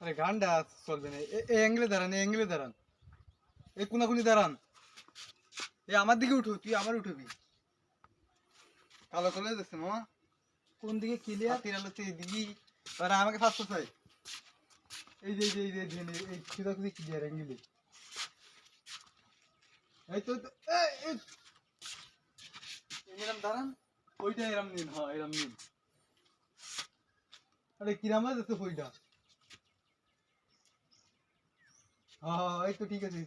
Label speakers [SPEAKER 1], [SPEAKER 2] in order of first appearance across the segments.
[SPEAKER 1] আরে গানটা চলবে না, এই অ্যাঙ্গেলে দাঁড়ান, এই অ্যাঙ্গেলে দাঁড়ান, এই কোনাকুনি দাঁড়ান, এই আমার দিকে উঠো, তুই আবার উঠবি। কালো চলে যাচ্ছে মামা,
[SPEAKER 2] কোন দিকে ক্লিয়ার?
[SPEAKER 1] তিন আলো তুই দিবি, আর আমাকে ফার্স্ট চাই। এই যে এই যে এই খুদাখুদি ক্লিয়ার অ্যাঙ্গেলে। এই তো এরম দাঁড়ান, ওইটা এরম নিন, হ্যাঁ এরম নিন। আরে কিরাম যাচ্ছে ওইটা, হ্যাঁ এই তো ঠিক আছে।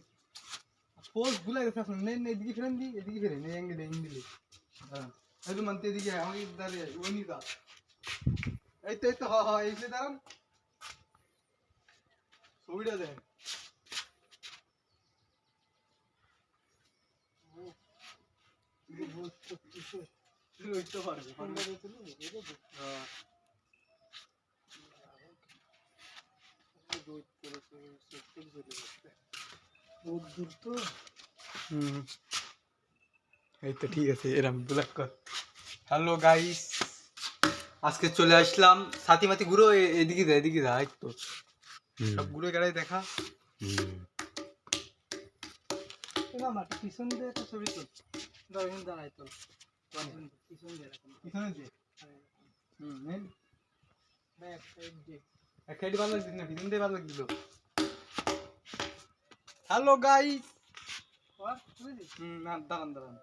[SPEAKER 1] পোজ ভুলে গেছে আসলে, নেন এদিকে ফেরেন, দি এদিকে ফেরেন, এই অ্যাঙ্গেলে অ্যাঙ্গেলে। হ্যাঁ এই তো মানতে এদিকে আমাকে দাঁড়িয়ে ওই নি দা, এই তো হ্যাঁ হ্যাঁ এইখানে দাঁড়ান, ছবিটা দেন। ওইটা পারবে, হ্যাঁ এই তো ঠিক আছে, এরম ব্ল্যাক কর। হ্যালো গাইস, আজকে চলে আসলাম সাথী মাতি ঘুরো, এদিকে যা এদিকে যা, এই তো সব ঘুরে গেড়াই দেখা।
[SPEAKER 2] পিছন দিয়ে একটা ছবি তো দাঁড়াই তো, পিছন দিয়ে
[SPEAKER 1] পিছনে যে নেন
[SPEAKER 2] ব্যাক সাইড দিয়ে
[SPEAKER 1] এক সাইড ভালো লাগছে না, পিছন দিয়ে ভালো লাগছিল। হ্যালো গাইস, না দাঁড়ান দাঁড়ান,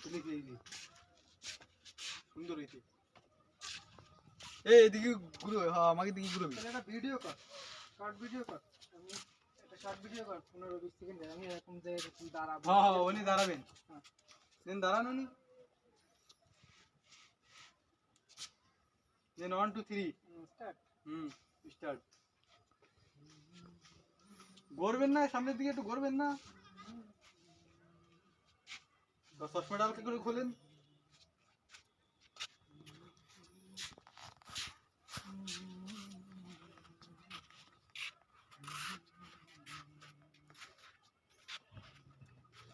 [SPEAKER 1] তুমি কি সুন্দর হয়েছে। এই এদিকে ঘুরো, হ্যাঁ আমাকে দিকে ঘুরবি।
[SPEAKER 2] একটা ভিডিও কর, শর্ট ভিডিও কর, আমি একটা শর্ট ভিডিও কর 15-20 সেকেন্ডের। আমি এরকম যে দাঁড়াবো,
[SPEAKER 1] হ্যাঁ হ্যাঁ উনি দাঁড়াবেন, দেন দাঁড়ান উনি, দেন 1 2 3
[SPEAKER 2] স্টার্ট।
[SPEAKER 1] স্টার্ট। ঘুরবেন না, সামনের দিকে একটু ঘুরবেন না, চশমাটা হালকা করে খোলেন।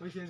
[SPEAKER 1] ওই সেই